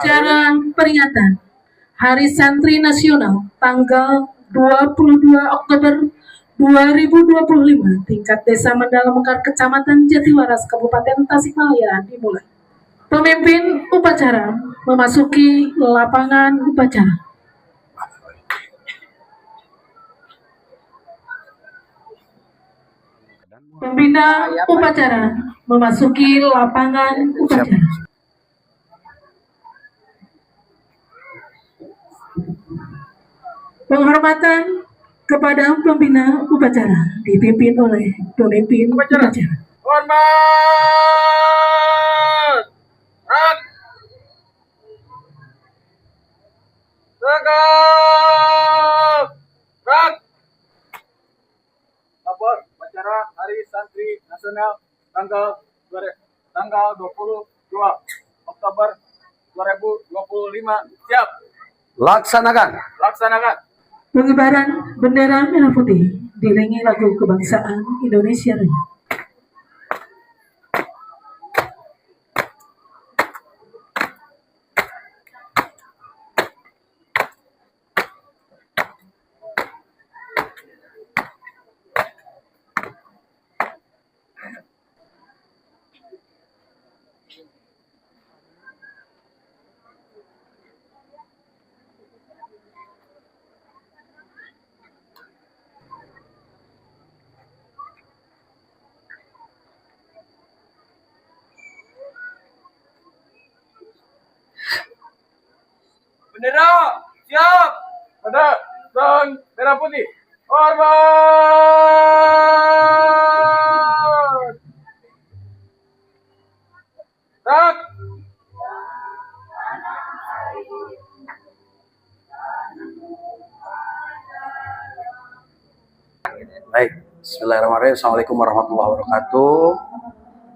Upacara peringatan Hari Santri Nasional tanggal 22 Oktober 2025 tingkat Desa Mandala Mekar Kecamatan Jatiwaras Kabupaten Tasikmalaya dimulai. Pemimpin upacara memasuki lapangan upacara. Pembina upacara memasuki lapangan upacara. Penghormatan kepada pembina upacara dipimpin oleh pemimpin upacara. Hormat! Tegak! Lapor upacara Hari Santri Nasional tanggal 22 Oktober 2025. Siap. Laksanakan. Pengibaran bendera merah putih diiringi lagu kebangsaan Indonesia Raya. Bendera siap. Pada dan merah putih. Hormat. Tak. Baik, bismillahirrahmanirrahim. Assalamualaikum warahmatullahi wabarakatuh.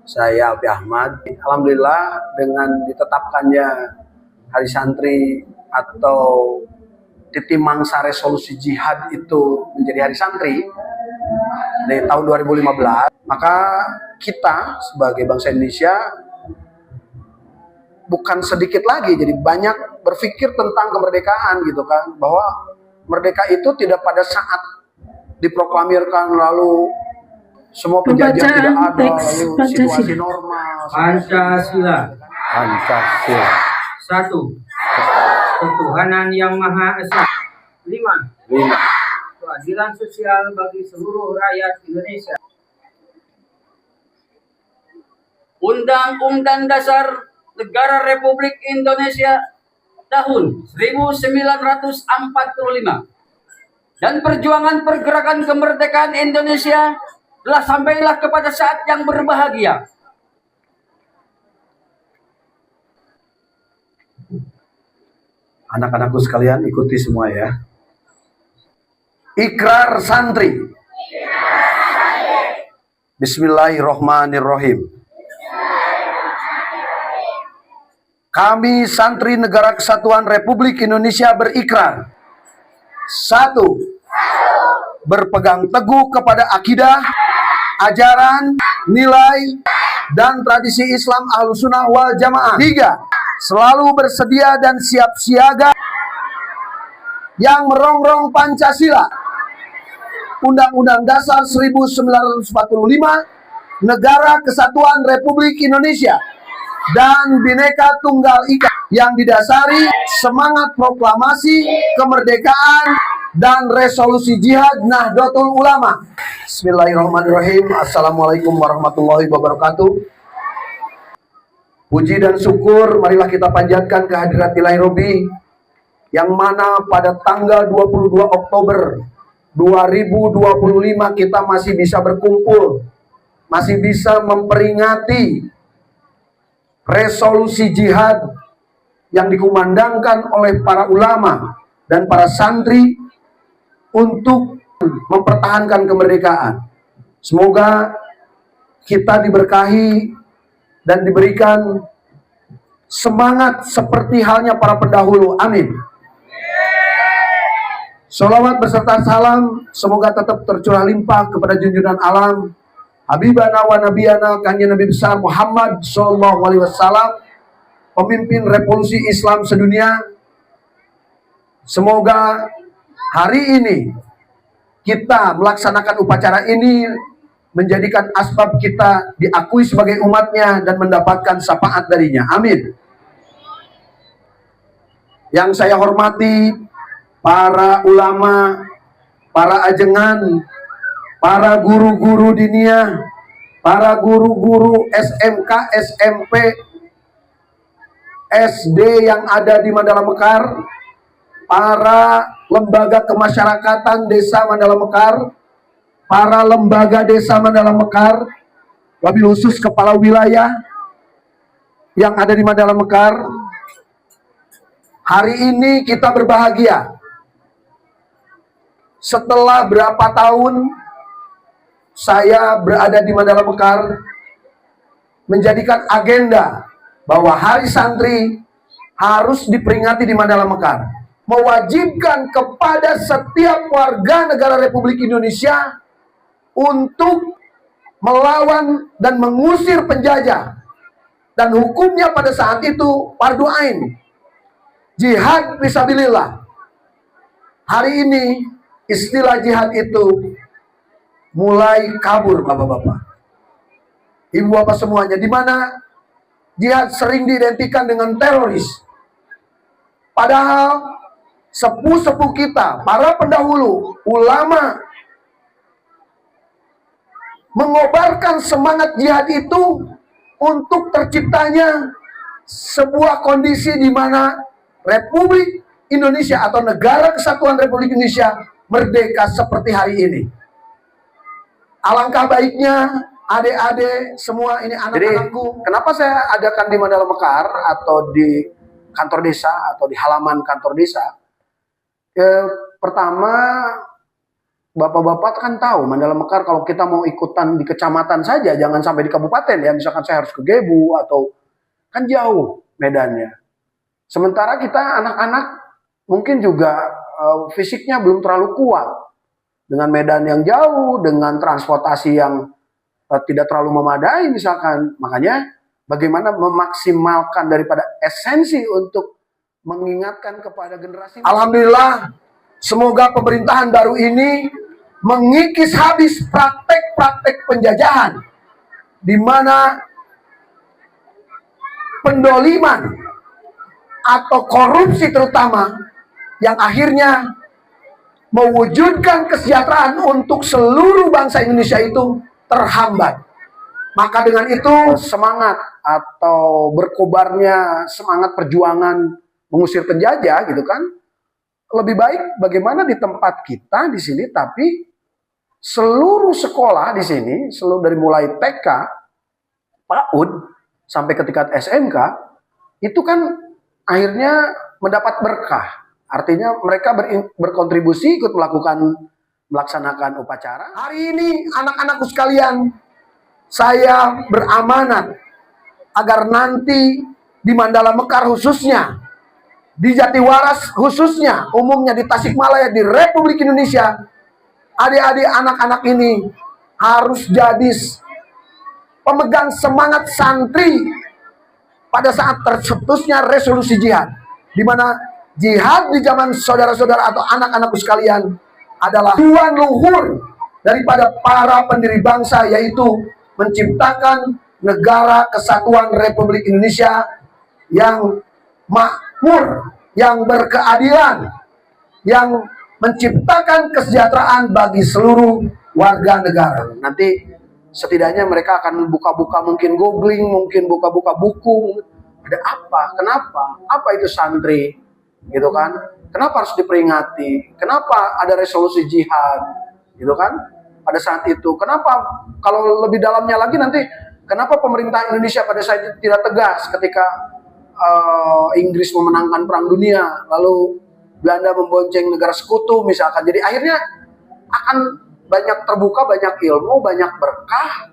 Saya Abi Ahmad. Alhamdulillah dengan ditetapkannya Hari Santri atau Titi Mangsa Resolusi Jihad itu menjadi Hari Santri dari tahun 2015, maka kita sebagai bangsa Indonesia bukan sedikit lagi jadi banyak berpikir tentang kemerdekaan gitu kan, bahwa merdeka itu tidak pada saat diproklamirkan lalu semua penjajah tidak ada, lalu situasi normal. Pancasila. 1. Ketuhanan yang Maha Esa. 5. Keadilan sosial bagi seluruh rakyat Indonesia. Undang-Undang Dasar Negara Republik Indonesia tahun 1945 dan perjuangan pergerakan kemerdekaan Indonesia telah sampailah kepada saat yang berbahagia. Anak-anakku sekalian ikuti semua ya. Ikrar santri. Bismillahirrahmanirrahim. Kami santri Negara Kesatuan Republik Indonesia berikrar. 1. Berpegang teguh kepada akidah, ajaran, nilai, dan tradisi Islam Ahlussunnah wal Jamaah. 3. Selalu bersedia dan siap siaga yang merongrong Pancasila, Undang-Undang Dasar 1945, Negara Kesatuan Republik Indonesia, dan Bhinneka Tunggal Ika yang didasari semangat proklamasi kemerdekaan dan resolusi jihad Nahdlatul Ulama. Bismillahirrahmanirrahim. Assalamualaikum warahmatullahi wabarakatuh. Puji dan syukur marilah kita panjatkan kehadirat Ilahi Robbi yang mana pada tanggal 22 Oktober 2025 kita masih bisa berkumpul, masih bisa memperingati resolusi jihad yang dikumandangkan oleh para ulama dan para santri untuk mempertahankan kemerdekaan. Semoga kita diberkahi dan diberikan semangat seperti halnya para pendahulu. Amin. Sholawat beserta salam semoga tetap tercurah limpah kepada junjungan alam Habibana wa Nabiyana Kanjeng Nabi besar Muhammad Sallallahu Alaihi Wasallam, pemimpin revolusi Islam sedunia. Semoga hari ini kita melaksanakan upacara ini menjadikan asbab kita diakui sebagai umatnya dan mendapatkan syafaat darinya. Amin. Yang saya hormati para ulama, para ajengan, para guru-guru diniyah, para guru-guru SMK, SMP, SD yang ada di Mandala Mekar, para lembaga kemasyarakatan Desa Mandala Mekar, para lembaga Desa Mandala Mekar, wabil khusus kepala wilayah yang ada di Mandala Mekar. Hari ini kita berbahagia. Setelah berapa tahun saya berada di Mandala Mekar, menjadikan agenda bahwa Hari Santri harus diperingati di Mandala Mekar. Mewajibkan kepada setiap warga negara Republik Indonesia untuk melawan dan mengusir penjajah. Dan hukumnya pada saat itu fardu ain. Jihad fisabilillah. Hari ini istilah jihad itu mulai kabur, bapak-bapak, ibu bapak semuanya, di mana jihad sering diidentikan dengan teroris. Padahal sepuh-sepuh kita, para pendahulu, ulama, mengobarkan semangat jihad itu untuk terciptanya sebuah kondisi di mana Republik Indonesia atau Negara Kesatuan Republik Indonesia merdeka seperti hari ini. Alangkah baiknya adik-adik semua ini anak-anakku. Kenapa saya adakan di Mandala Mekar atau di kantor desa atau di halaman kantor desa? Pertama, bapak-bapak kan tahu Mandala Mekar kalau kita mau ikutan di kecamatan saja, jangan sampai di kabupaten ya. Misalkan saya harus ke Gebu atau kan jauh medannya. Sementara kita anak-anak mungkin juga fisiknya belum terlalu kuat. Dengan medan yang jauh, dengan transportasi yang tidak terlalu memadai misalkan. Makanya bagaimana memaksimalkan daripada esensi untuk mengingatkan kepada generasi. Alhamdulillah, semoga pemerintahan baru ini mengikis habis praktek-praktek penjajahan. Di mana pendoliman atau korupsi terutama yang akhirnya mewujudkan kesejahteraan untuk seluruh bangsa Indonesia itu terhambat. Maka dengan itu semangat atau berkobarnya semangat perjuangan mengusir penjajah gitu kan, lebih baik bagaimana di tempat kita di sini, tapi seluruh sekolah di sini, seluruh dari mulai TK, PAUD sampai ke tingkat SMK itu kan akhirnya mendapat berkah. Artinya mereka berkontribusi ikut melaksanakan upacara. Hari ini anak-anakku sekalian, saya beramanat agar nanti di Mandala Mekar khususnya, di Jatiwaras khususnya, umumnya di Tasikmalaya, di Republik Indonesia, adik-adik anak-anak ini harus jadi pemegang semangat santri pada saat tercetusnya resolusi jihad, di mana jihad di zaman saudara-saudara atau anak-anakku sekalian adalah tujuan luhur daripada para pendiri bangsa, yaitu menciptakan negara kesatuan Republik Indonesia yang makmur, yang berkeadilan, yang menciptakan kesejahteraan bagi seluruh warga negara. Nanti setidaknya mereka akan buka-buka, mungkin googling, mungkin buka-buka buku. Ada apa? Kenapa? Apa itu santri? Gitu kan? Kenapa harus diperingati? Kenapa ada resolusi jihad? Gitu kan? Pada saat itu. Kenapa? Kalau lebih dalamnya lagi nanti, kenapa pemerintah Indonesia pada saat itu tidak tegas ketika Inggris memenangkan Perang Dunia, lalu Belanda membonceng negara sekutu misalkan. Jadi akhirnya akan banyak terbuka, banyak ilmu, banyak berkah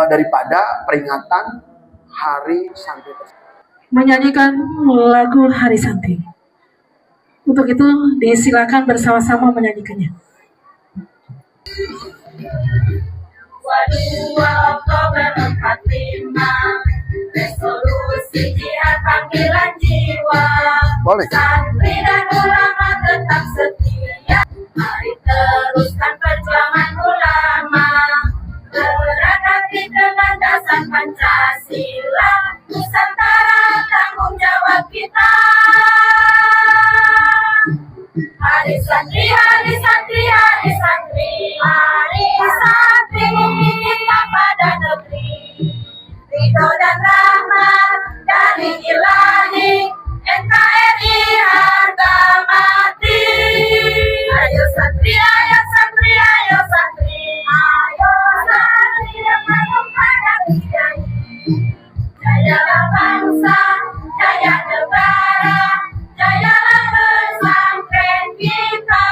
daripada peringatan Hari Santri tersebut. Menyanyikan lagu Hari Santri. Untuk itu disilakan bersama-sama menyanyikannya. 2 Oktober 45, resolusi jihad Boleh. Santri dan ulama tetap setia. Mari teruskan perjuangan ulama. Beradaptasi dengan dasar Pancasila. Nusantara tanggung jawab kita. Hari santri, hari santri, hari santri, hari santri kita pada negeri. Ridho dan rahmat dari Ilahi, NKRI harga mati. Ayo santri, ayo santri, ayo santri, ayo santri dapat menghadapi kiai. Jayalah bangsa, jaya negara, jayalah pesantren kita.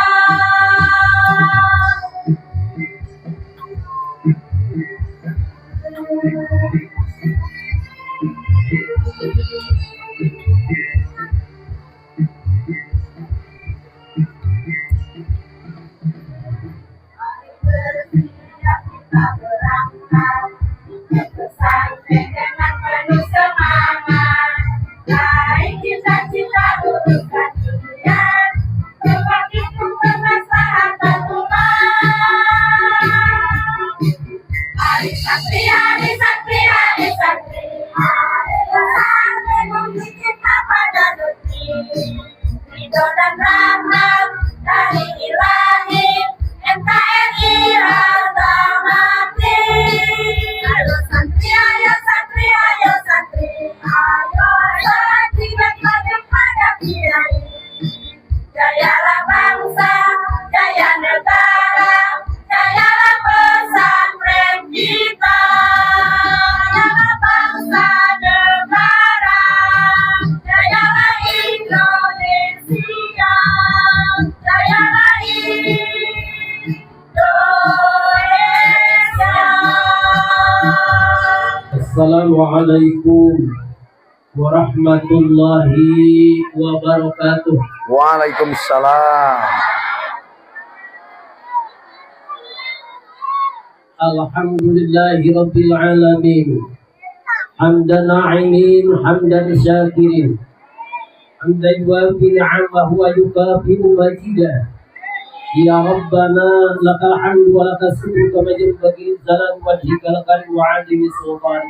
Bersiap kita berangkat ke pesantren dengan penuh semangat. Raih cita-cita luruskan niat, sebab itu kemaslahatan umat. Hari santri, hari santri, hari santri, hari santri memberi kita pada negeri. Ridho dan rahmat dari Ilahi, NKRI harga mati. Ayo santri, ayo santri, ayo santri, ayo santri dapat menghadapi kiai. Jayalah bangsa, jaya negara, jayalah pesantren kita. Jayalah bangsa negara, jayalah Indonesia, jayalah Indonesia. Assalamualaikum warahmatullahi wabarakatuh. Waalaikumsalam. Alhamdulillahi rabbil alamin. Hamdan na'imin, hamdan syakirin. Hamdan yuwafi ni'amahu wa yukafi'u majidah. Ya Rabbana lakal hamdu wa lakal syukru kama yanbaghi lijalali wajhika lakal wa 'azimi sultan.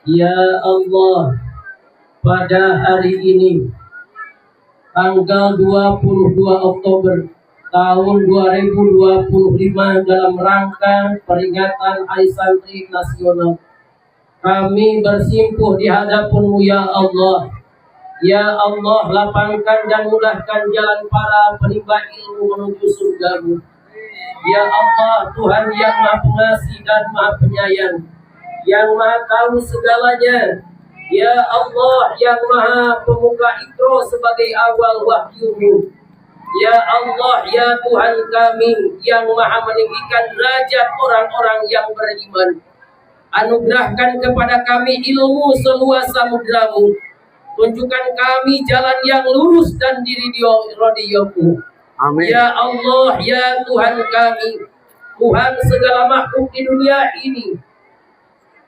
Ya Allah, pada hari ini tanggal 22 Oktober tahun 2025 dalam rangka peringatan Hari Santri Nasional, kami bersimpuh di hadapan-Mu ya Allah. Ya Allah, lapangkan dan mudahkan jalan para penimba ilmu menuju surga-Mu. Ya Allah, Tuhan yang Maha Pengasih dan Maha Penyayang, yang Maha tahu segalanya. Ya Allah, yang Maha Pemuka Iqra sebagai awal wahyu-Mu. Ya Allah, ya Tuhan kami yang Maha meninggikan derajat orang-orang yang beriman. Anugerahkan kepada kami ilmu seluas samudra-Mu. Tunjukkan kami jalan yang lurus dan diridhoi-Mu. Amin. Ya Allah, ya Tuhan kami, Tuhan segala makhluk di dunia ini,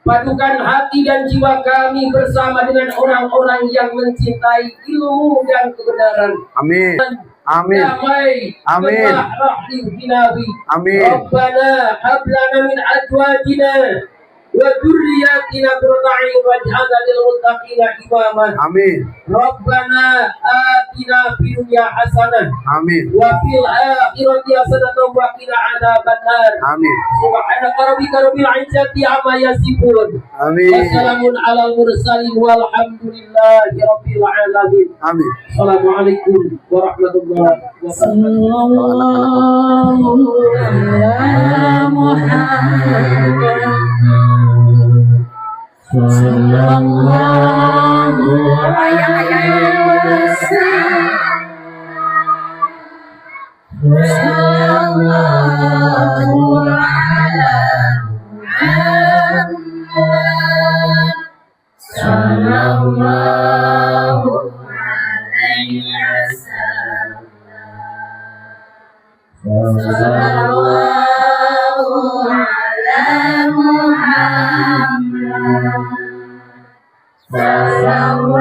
padukan hati dan jiwa kami bersama dengan orang-orang yang mencintai ilmu dan kebenaran. Amin. Amin. Damai, Amin. rahim binawi. Amin. Rabbana hablana min azwajina wa dzurriyyatina qurrata a'yun waj'alna lil muttaqina imama. Amin. Rabbana atina fid dunya hasanah Amin. wa fil akhirati hasanah wa qina adzabannar. Amin. Subhanaka rabbika rabbil izzati amma yasifun. Amin. Wassalamun alal mursalin walhamdulillahi rabbil alamin. Amin. Assalamualaikum warahmatullahi wabarakatuh. Sallallahu ala Muhammad. Sallallahu alaihi wasallam. Sallallahu ala Muhammad. Sallallahu alaihi wasallam. Sallallahu ala Muhammad. Sallallahu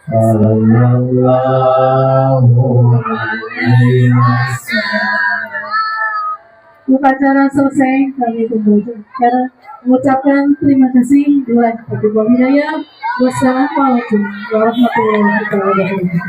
sallallahu alaihi wasallam. Upacara selesai, kami kembali cara mengucapkan terima kasih. Wassalamualaikum warahmatullahi wabarakatuh.